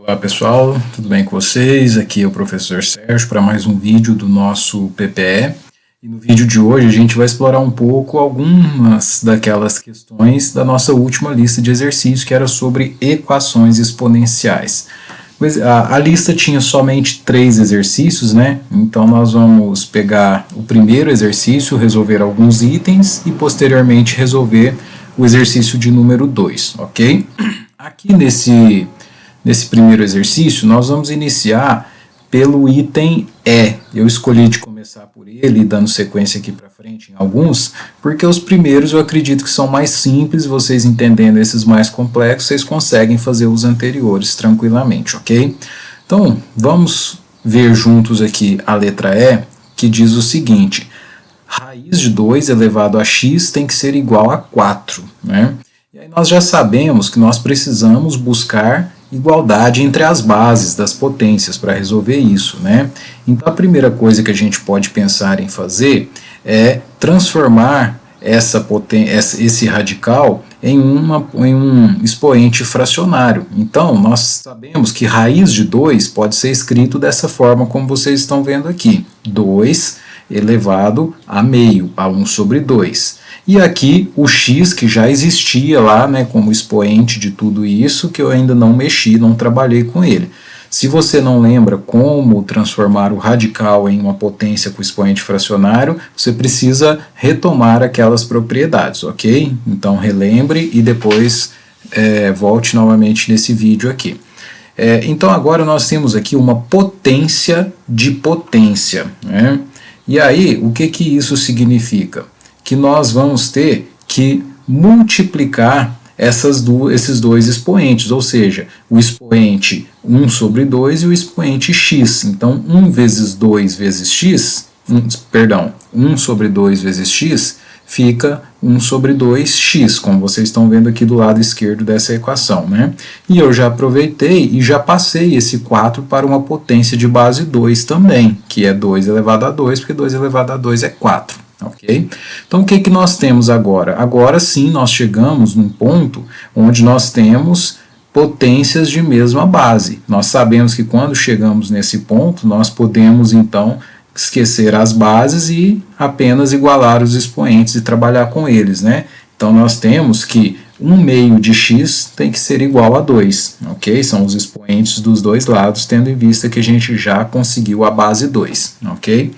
Olá pessoal, tudo bem com vocês? Aqui é o professor Sérgio para mais um vídeo do nosso PPE. E no vídeo de hoje a gente vai explorar um pouco algumas daquelas questões da nossa última lista de exercícios, que era sobre equações exponenciais. A lista tinha somente 3 exercícios, né? Então nós vamos pegar o primeiro exercício, resolver alguns itens e posteriormente resolver o exercício de número 2, ok? Aqui nesse primeiro exercício, nós vamos iniciar pelo item E. Eu escolhi de começar por ele, dando sequência aqui para frente em alguns, porque os primeiros eu acredito que são mais simples, vocês entendendo esses mais complexos, vocês conseguem fazer os anteriores tranquilamente, ok? Então, vamos ver juntos aqui a letra E, que diz o seguinte: raiz de 2 elevado a x tem que ser igual a 4, né? E aí nós já sabemos que nós precisamos buscar igualdade entre as bases das potências para resolver isso, né? Então a primeira coisa que a gente pode pensar em fazer é transformar esse radical em um expoente fracionário. Então nós sabemos que raiz de 2 pode ser escrito dessa forma como vocês estão vendo aqui: 2 elevado a meio, a 1 sobre 2. E aqui o x, que já existia lá, né, como expoente de tudo isso, que eu ainda não mexi, não trabalhei com ele. Se você não lembra como transformar o radical em uma potência com expoente fracionário, você precisa retomar aquelas propriedades, ok? Então relembre e depois volte novamente nesse vídeo aqui. Então agora nós temos aqui uma potência de potência, né? E aí, o que isso significa? Que nós vamos ter que multiplicar esses dois expoentes, ou seja, o expoente 1 sobre 2 e o expoente x. Então, 1 vezes 2 vezes x, 1 sobre 2 vezes x, fica 1 sobre 2x, como vocês estão vendo aqui do lado esquerdo dessa equação, né? E eu já aproveitei e já passei esse 4 para uma potência de base 2 também, que é 2 elevado a 2, porque 2 elevado a 2 é 4. Ok? Então o que nós temos agora? Agora sim nós chegamos num ponto onde nós temos potências de mesma base. Nós sabemos que quando chegamos nesse ponto nós podemos então esquecer as bases e apenas igualar os expoentes e trabalhar com eles, né? Então nós temos que 1 meio de x tem que ser igual a 2, ok? São os expoentes dos dois lados, tendo em vista que a gente já conseguiu a base 2, ok?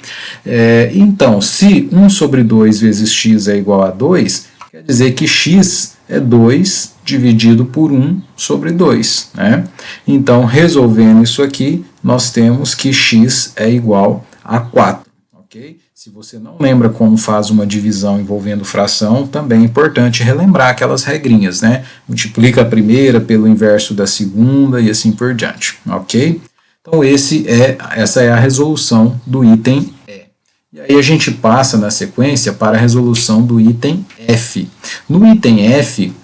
Então, se 1 sobre 2 vezes x é igual a 2, quer dizer que x é 2 dividido por 1 sobre 2, né? Então, resolvendo isso aqui, nós temos que x é igual a 4, ok? Se você não lembra como faz uma divisão envolvendo fração, também é importante relembrar aquelas regrinhas, né? Multiplica a primeira pelo inverso da segunda e assim por diante, ok? Então essa é a resolução do item E. E aí a gente passa na sequência para a resolução do item F. No item F,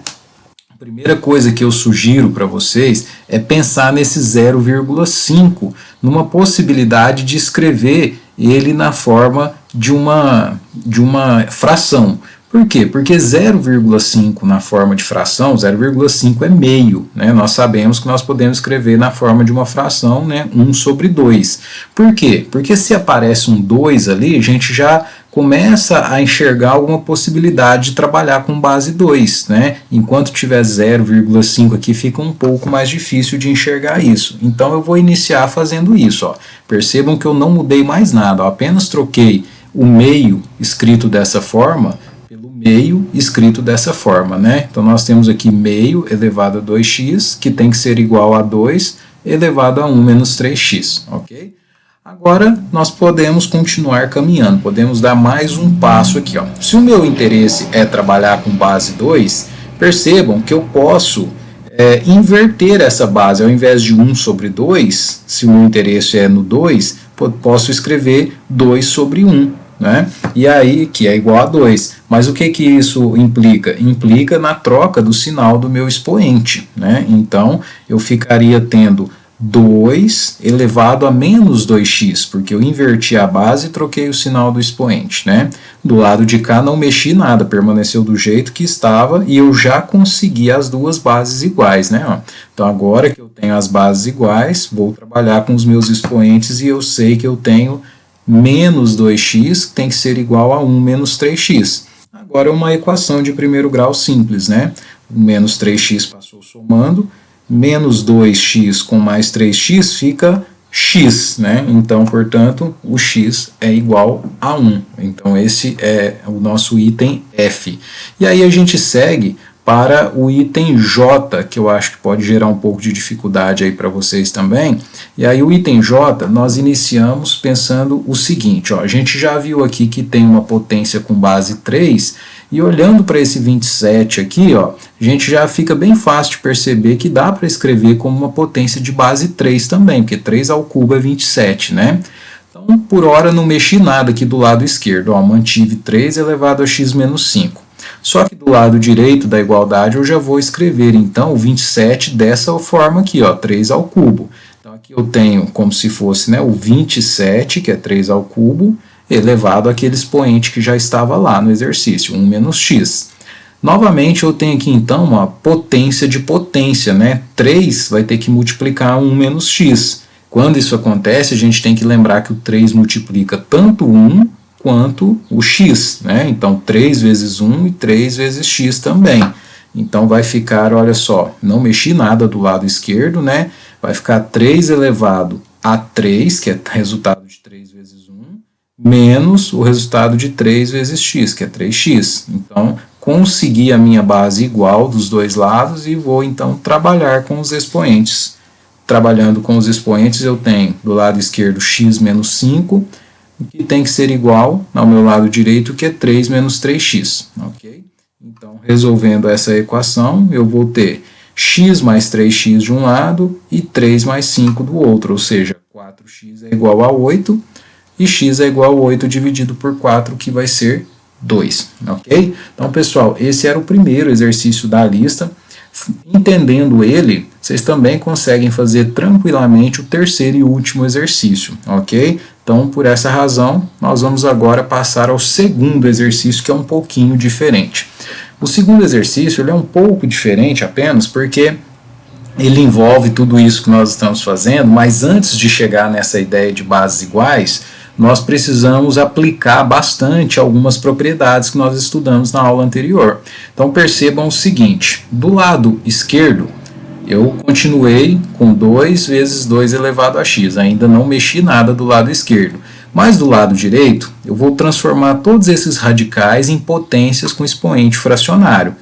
a primeira coisa que eu sugiro para vocês é pensar nesse 0,5, numa possibilidade de escrever ele na forma de uma fração. Por quê? Porque 0,5 na forma de fração, 0,5 é meio, né? Nós sabemos que nós podemos escrever na forma de uma fração, né? 1 sobre 2. Por quê? Porque se aparece um 2 ali, a gente já começa a enxergar alguma possibilidade de trabalhar com base 2, né? Enquanto tiver 0,5 aqui, fica um pouco mais difícil de enxergar isso. Então eu vou iniciar fazendo isso, ó. Percebam que eu não mudei mais nada, ó. Apenas troquei o meio escrito dessa forma pelo meio escrito dessa forma, né? Então nós temos aqui meio elevado a 2x, que tem que ser igual a 2 elevado a 1 menos 3x, ok? Agora nós podemos continuar caminhando, podemos dar mais um passo aqui, ó. Se o meu interesse é trabalhar com base 2, percebam que eu posso inverter essa base. Ao invés de 1 sobre 2, se o meu interesse é no 2, posso escrever 2 sobre 1, né? E aí, que é igual a 2. Mas o que isso implica? Implica na troca do sinal do meu expoente, né? Então, eu ficaria tendo 2 elevado a menos 2x, porque eu inverti a base e troquei o sinal do expoente, né? Do lado de cá não mexi nada, permaneceu do jeito que estava e eu já consegui as duas bases iguais, né? Ó, então agora que eu tenho as bases iguais, vou trabalhar com os meus expoentes e eu sei que eu tenho menos 2x, que tem que ser igual a 1 menos 3x. Agora é uma equação de primeiro grau simples, né? O menos 3x passou somando, menos 2x com mais 3x fica x, né? Então, portanto, o x é igual a 1. Então, esse é o nosso item F. E aí a gente segue para o item J, que eu acho que pode gerar um pouco de dificuldade aí para vocês também. E aí o item J, nós iniciamos pensando o seguinte, ó, a gente já viu aqui que tem uma potência com base 3, e olhando para esse 27 aqui, ó, a gente já fica bem fácil de perceber que dá para escrever como uma potência de base 3 também, porque 3 ao cubo é 27, né? Então, por hora, não mexi nada aqui do lado esquerdo, ó, mantive 3 elevado a x menos 5. Só que do lado direito da igualdade eu já vou escrever, então, o 27 dessa forma aqui, ó, 3 ao cubo. Então, aqui eu tenho como se fosse, né, o 27, que é 3 ao cubo, elevado àquele expoente que já estava lá no exercício, 1 menos x. Novamente, eu tenho aqui, então, uma potência de potência, né? 3 vai ter que multiplicar 1 menos x. Quando isso acontece, a gente tem que lembrar que o 3 multiplica tanto 1 quanto o x, né? Então, 3 vezes 1 e 3 vezes x também. Então, vai ficar, olha só, não mexi nada do lado esquerdo, né? Vai ficar 3 elevado a 3, que é resultado de 3 vezes 1, menos o resultado de 3 vezes x, que é 3x. Então, consegui a minha base igual dos dois lados e vou, então, trabalhar com os expoentes. Trabalhando com os expoentes, eu tenho do lado esquerdo x menos 5, que tem que ser igual ao meu lado direito, que é 3 menos 3x. Ok? Então, resolvendo essa equação, eu vou ter x mais 3x de um lado e 3 mais 5 do outro, ou seja, 4x é igual a 8, e x é igual a 8 dividido por 4, que vai ser 2. Ok? Então, pessoal, esse era o primeiro exercício da lista. Entendendo ele, vocês também conseguem fazer tranquilamente o terceiro e último exercício, ok? Então, por essa razão, nós vamos agora passar ao segundo exercício, que é um pouquinho diferente. O segundo exercício ele é um pouco diferente apenas porque ele envolve tudo isso que nós estamos fazendo, mas antes de chegar nessa ideia de bases iguais, nós precisamos aplicar bastante algumas propriedades que nós estudamos na aula anterior. Então percebam o seguinte, do lado esquerdo eu continuei com 2 vezes 2 elevado a x, ainda não mexi nada do lado esquerdo. Mas do lado direito eu vou transformar todos esses radicais em potências com expoente fracionário.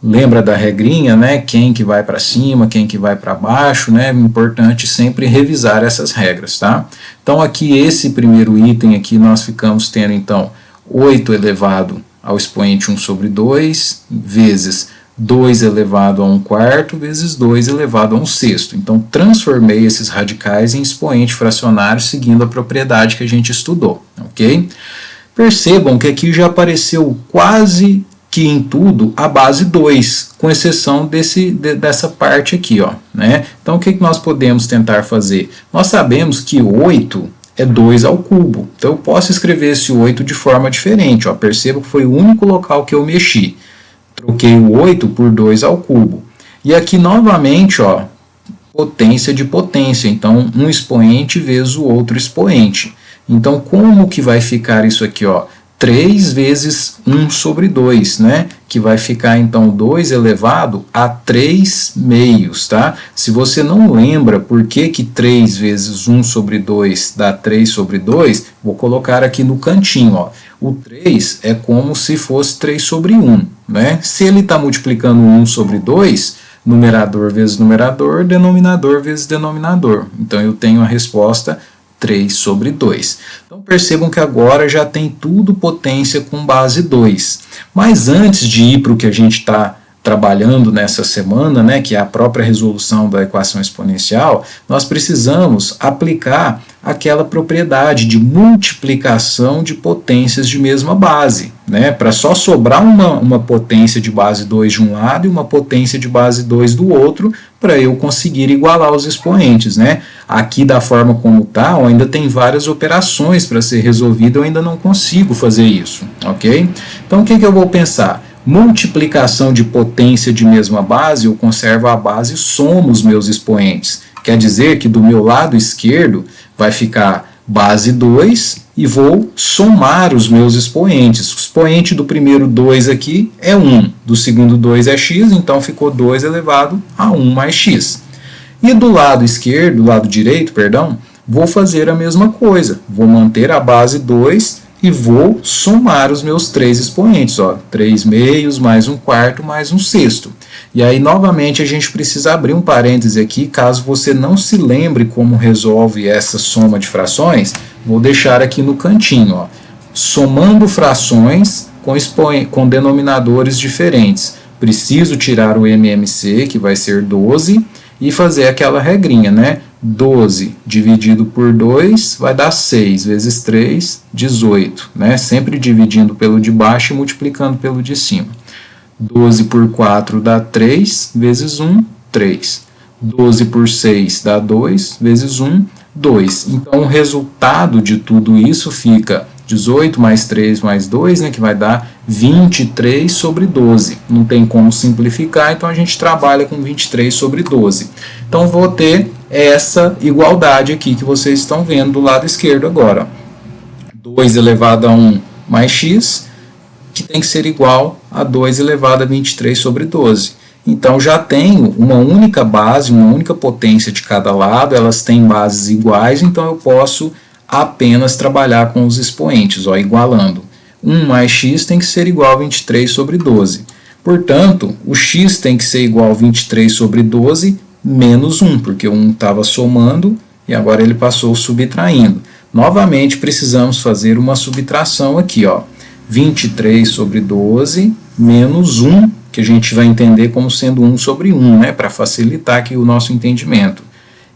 Lembra da regrinha, né? Quem que vai para cima, quem que vai para baixo, né? É importante sempre revisar essas regras, tá? Então aqui esse primeiro item aqui nós ficamos tendo então 8 elevado ao expoente 1 sobre 2 vezes 2 elevado a 1 quarto vezes 2 elevado a 1 sexto. Então transformei esses radicais em expoente fracionário seguindo a propriedade que a gente estudou, ok? Percebam que aqui já apareceu quase que em tudo a base 2, com exceção dessa parte aqui, ó, né? Então, o que nós podemos tentar fazer? Nós sabemos que 8 é 2 ao cubo, então eu posso escrever esse 8 de forma diferente, ó. Perceba que foi o único local que eu mexi. Troquei o 8 por 2 ao cubo. E aqui, novamente, ó, potência de potência, então um expoente vezes o outro expoente. Então, como que vai ficar isso aqui, ó? 3 vezes 1 sobre 2, né? Que vai ficar, então, 2 elevado a 3 meios, tá? Se você não lembra por que 3 vezes 1 sobre 2 dá 3 sobre 2, vou colocar aqui no cantinho, ó. O 3 é como se fosse 3 sobre 1, né? Se ele está multiplicando 1 sobre 2, numerador vezes numerador, denominador vezes denominador. Então, eu tenho a resposta 3 sobre 2. Então percebam que agora já tem tudo potência com base 2. Mas antes de ir para o que a gente está trabalhando nessa semana, né, que é a própria resolução da equação exponencial, nós precisamos aplicar aquela propriedade de multiplicação de potências de mesma base, né, para só sobrar uma potência de base 2 de um lado e uma potência de base 2 do outro, para eu conseguir igualar os expoentes, né? Aqui da forma como está, ainda tem várias operações para ser resolvida, eu ainda não consigo fazer isso, ok? Então o que eu vou pensar? Multiplicação de potência de mesma base, eu conservo a base e somo os meus expoentes. Quer dizer que do meu lado esquerdo vai ficar base 2 e vou somar os meus expoentes. O expoente do primeiro 2 aqui é 1, do segundo 2 é x, então ficou 2 elevado a 1 mais x. E do lado esquerdo, do lado direito, perdão, vou fazer a mesma coisa. Vou manter a base 2 e vou somar os meus 3 expoentes. 3 meios, mais 1/4, mais 1/6. E aí, novamente, a gente precisa abrir um parêntese aqui, caso você não se lembre como resolve essa soma de frações, vou deixar aqui no cantinho. Somando frações com denominadores diferentes. Preciso tirar o MMC, que vai ser 12, e fazer aquela regrinha, né? 12 dividido por 2 vai dar 6 vezes 3, 18, né? Sempre dividindo pelo de baixo e multiplicando pelo de cima. 12 por 4 dá 3 vezes 1, 3. 12 por 6 dá 2 vezes 1, 2. Então o resultado de tudo isso fica 18 mais 3 mais 2, né, que vai dar 23 sobre 12. Não tem como simplificar, então a gente trabalha com 23 sobre 12. Então vou ter essa igualdade aqui que vocês estão vendo do lado esquerdo agora. 2 elevado a 1 mais x, que tem que ser igual a 2 elevado a 23 sobre 12. Então já tenho uma única base, uma única potência de cada lado, elas têm bases iguais, então eu posso apenas trabalhar com os expoentes, igualando. 1 mais x tem que ser igual a 23 sobre 12. Portanto, o x tem que ser igual a 23 sobre 12 menos 1, porque o 1 estava somando e agora ele passou subtraindo. Novamente, precisamos fazer uma subtração aqui. 23 sobre 12 menos 1, que a gente vai entender como sendo 1 sobre 1, né, para facilitar aqui o nosso entendimento.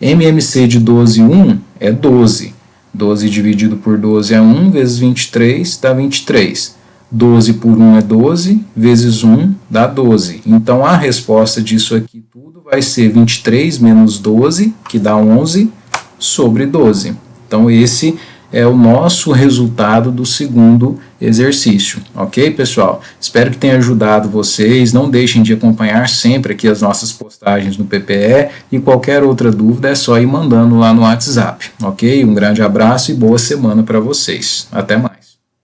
MMC de 12 e 1 é 12. 12 dividido por 12 é 1, vezes 23 dá 23. 12 por 1 é 12, vezes 1 dá 12. Então, a resposta disso aqui tudo vai ser 23 menos 12, que dá 11, sobre 12. Então, esse é o nosso resultado do segundo exercício. Ok, pessoal? Espero que tenha ajudado vocês. Não deixem de acompanhar sempre aqui as nossas postagens no PPE e qualquer outra dúvida é só ir mandando lá no WhatsApp. Ok? Um grande abraço e boa semana para vocês. Até mais.